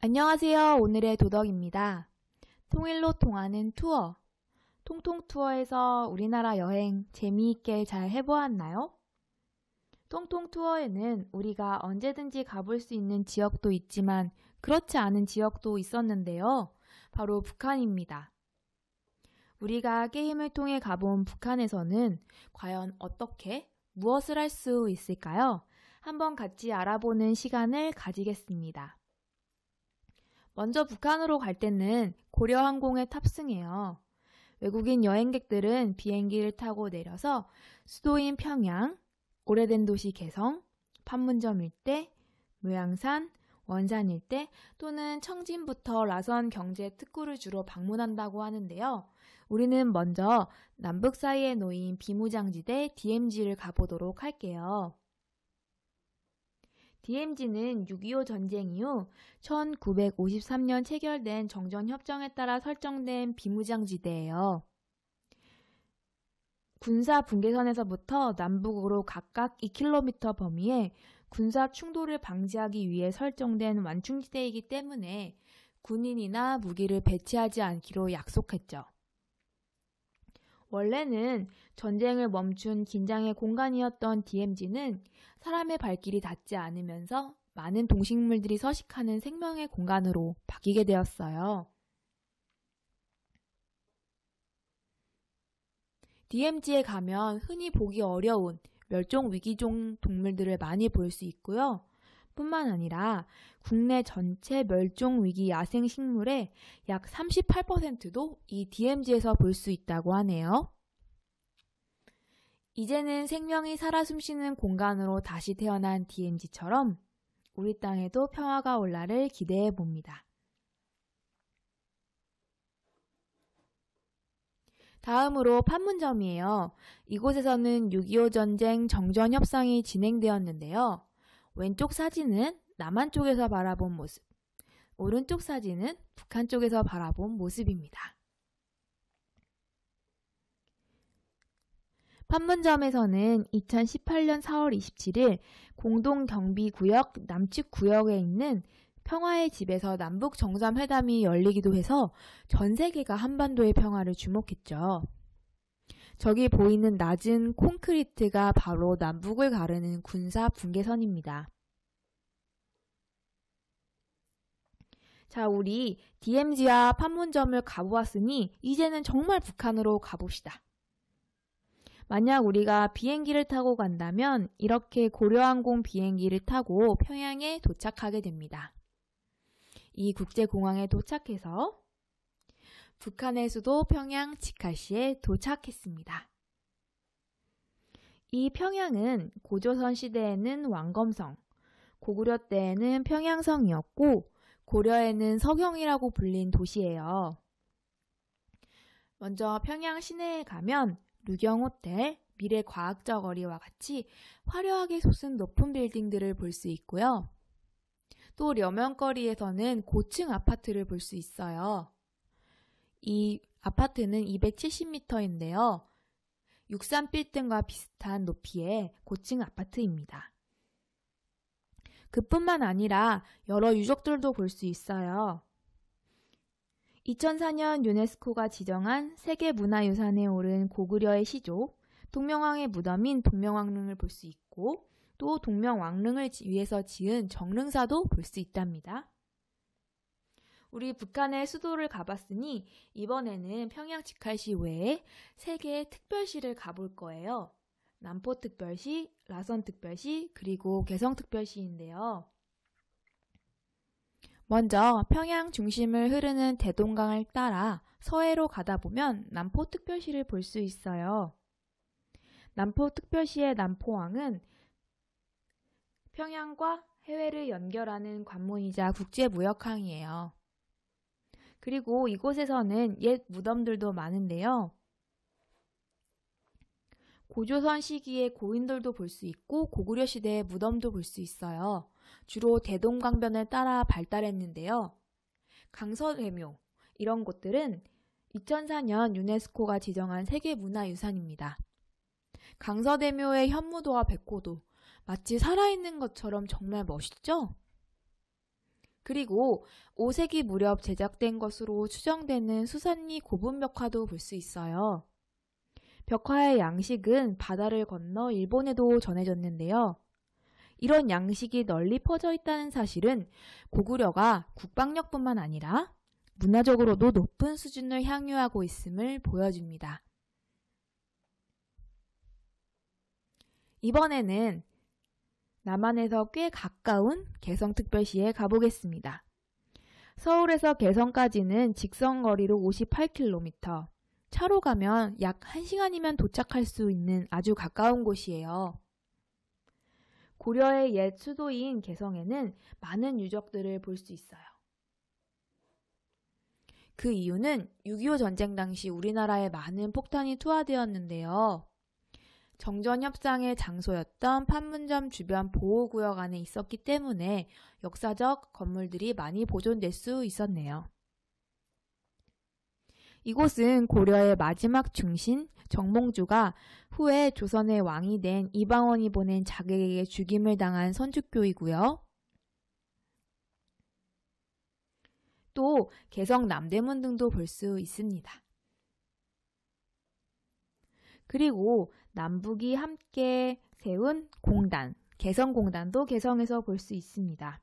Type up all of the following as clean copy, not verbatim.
안녕하세요. 오늘의 도덕입니다. 통일로 통하는 투어. 통통투어에서 우리나라 여행 재미있게 잘 해보았나요? 통통투어에는 우리가 언제든지 가볼 수 있는 지역도 있지만 그렇지 않은 지역도 있었는데요. 바로 북한입니다. 우리가 게임을 통해 가본 북한에서는 과연 어떻게, 무엇을 할 수 있을까요? 한번 같이 알아보는 시간을 가지겠습니다. 먼저 북한으로 갈 때는 고려항공에 탑승해요. 외국인 여행객들은 비행기를 타고 내려서 수도인 평양, 오래된 도시 개성, 판문점 일대, 무양산, 원산 일대 또는 청진부터 라선 경제 특구를 주로 방문한다고 하는데요. 우리는 먼저 남북 사이에 놓인 비무장지대 DMZ를 가보도록 할게요. DMZ는 6.25 전쟁 이후 1953년 체결된 정전협정에 따라 설정된 비무장지대예요. 군사 분계선에서부터 남북으로 각각 2km 범위에 군사 충돌을 방지하기 위해 설정된 완충지대이기 때문에 군인이나 무기를 배치하지 않기로 약속했죠. 원래는 전쟁을 멈춘 긴장의 공간이었던 DMZ는 사람의 발길이 닿지 않으면서 많은 동식물들이 서식하는 생명의 공간으로 바뀌게 되었어요. DMZ에 가면 흔히 보기 어려운 멸종 위기종 동물들을 많이 볼 수 있고요. 뿐만 아니라 국내 전체 멸종 위기 야생 식물의 약 38%도 이 DMZ에서 볼 수 있다고 하네요. 이제는 생명이 살아 숨쉬는 공간으로 다시 태어난 DMZ처럼 우리 땅에도 평화가 올라를 기대해 봅니다. 다음으로 판문점이에요. 이곳에서는 6.25 전쟁 정전협상이 진행되었는데요. 왼쪽 사진은 남한 쪽에서 바라본 모습, 오른쪽 사진은 북한 쪽에서 바라본 모습입니다. 판문점에서는 2018년 4월 27일 공동경비구역 남측구역에 있는 평화의 집에서 남북 정상회담이 열리기도 해서 전 세계가 한반도의 평화를 주목했죠. 저기 보이는 낮은 콘크리트가 바로 남북을 가르는 군사 분계선입니다. 자, 우리 DMZ와 판문점을 가보았으니 이제는 정말 북한으로 가봅시다. 만약 우리가 비행기를 타고 간다면 이렇게 고려항공 비행기를 타고 평양에 도착하게 됩니다. 이 국제공항에 도착해서 북한의 수도 평양 직할시에 도착했습니다. 이 평양은 고조선 시대에는 왕검성, 고구려 때에는 평양성이었고 고려에는 서경이라고 불린 도시예요. 먼저 평양 시내에 가면 류경호텔, 미래과학저거리와 같이 화려하게 솟은 높은 빌딩들을 볼 수 있고요. 또 려명거리에서는 고층 아파트를 볼 수 있어요. 이 아파트는 270m인데요. 63빌딩과 비슷한 높이의 고층 아파트입니다. 그뿐만 아니라 여러 유적들도 볼 수 있어요. 2004년 유네스코가 지정한 세계문화유산에 오른 고구려의 시조, 동명왕의 무덤인 동명왕릉을 볼 수 있고 또 동명왕릉을 위해서 지은 정릉사도 볼 수 있답니다. 우리 북한의 수도를 가봤으니 이번에는 평양 직할시 외에 3개의 특별시를 가볼 거예요. 남포특별시, 라선특별시, 그리고 개성특별시인데요. 먼저 평양 중심을 흐르는 대동강을 따라 서해로 가다 보면 남포특별시를 볼 수 있어요. 남포특별시의 남포항은 평양과 해외를 연결하는 관문이자 국제무역항이에요. 그리고 이곳에서는 옛 무덤들도 많은데요. 고조선 시기의 고인돌도 볼 수 있고 고구려 시대의 무덤도 볼 수 있어요. 주로 대동강변을 따라 발달했는데요. 강서대묘 이런 곳들은 2004년 유네스코가 지정한 세계문화유산입니다. 강서대묘의 현무도와 백호도 마치 살아있는 것처럼 정말 멋있죠? 그리고 5세기 무렵 제작된 것으로 추정되는 수산리 고분 벽화도 볼 수 있어요. 벽화의 양식은 바다를 건너 일본에도 전해졌는데요. 이런 양식이 널리 퍼져 있다는 사실은 고구려가 국방력뿐만 아니라 문화적으로도 높은 수준을 향유하고 있음을 보여줍니다. 이번에는 남한에서 꽤 가까운 개성특별시에 가보겠습니다. 서울에서 개성까지는 직선 거리로 58km, 차로 가면 약 1시간이면 도착할 수 있는 아주 가까운 곳이에요. 고려의 옛 수도인 개성에는 많은 유적들을 볼 수 있어요. 그 이유는 6.25 전쟁 당시 우리나라에 많은 폭탄이 투하되었는데요. 정전협상의 장소였던 판문점 주변 보호구역 안에 있었기 때문에 역사적 건물들이 많이 보존될 수 있었네요. 이곳은 고려의 마지막 중신 정몽주가 후에 조선의 왕이 된 이방원이 보낸 자객에게 죽임을 당한 선주교이고요. 또 개성 남대문 등도 볼 수 있습니다. 그리고 남북이 함께 세운 공단, 개성공단도 개성에서 볼 수 있습니다.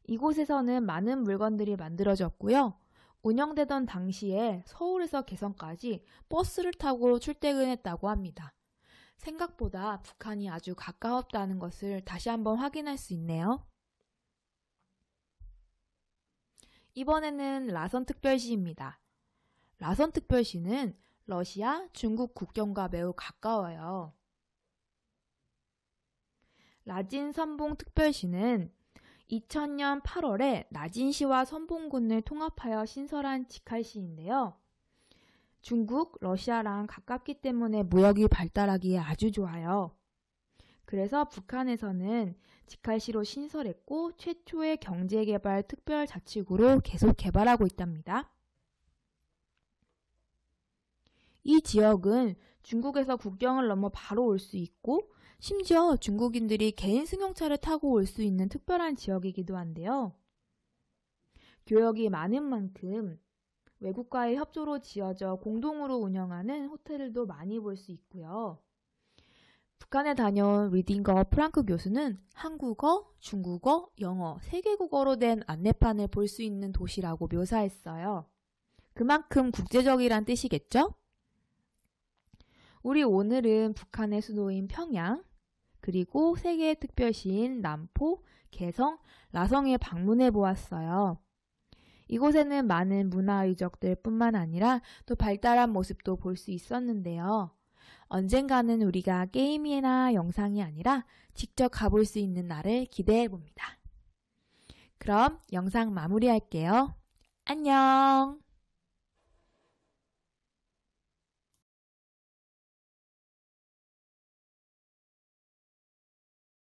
이곳에서는 많은 물건들이 만들어졌고요. 운영되던 당시에 서울에서 개성까지 버스를 타고 출퇴근했다고 합니다. 생각보다 북한이 아주 가까웠다는 것을 다시 한번 확인할 수 있네요. 이번에는 라선특별시입니다. 라선특별시는 러시아, 중국 국경과 매우 가까워요. 라진 선봉특별시는 2000년 8월에 나진시와 선봉군을 통합하여 신설한 직할시인데요. 중국, 러시아랑 가깝기 때문에 무역이 발달하기에 아주 좋아요. 그래서 북한에서는 직할시로 신설했고 최초의 경제개발 특별자치구로 계속 개발하고 있답니다. 이 지역은 중국에서 국경을 넘어 바로 올 수 있고 심지어 중국인들이 개인 승용차를 타고 올 수 있는 특별한 지역이기도 한데요. 교역이 많은 만큼 외국과의 협조로 지어져 공동으로 운영하는 호텔들도 많이 볼 수 있고요. 북한에 다녀온 리딩거 프랑크 교수는 한국어, 중국어, 영어 3개국어로 된 안내판을 볼 수 있는 도시라고 묘사했어요. 그만큼 국제적이란 뜻이겠죠? 우리 오늘은 북한의 수도인 평양, 그리고 세계의 특별시인 남포, 개성, 라성에 방문해 보았어요. 이곳에는 많은 문화유적들 뿐만 아니라 또 발달한 모습도 볼 수 있었는데요. 언젠가는 우리가 게임이나 영상이 아니라 직접 가볼 수 있는 날을 기대해 봅니다. 그럼 영상 마무리할게요. 안녕!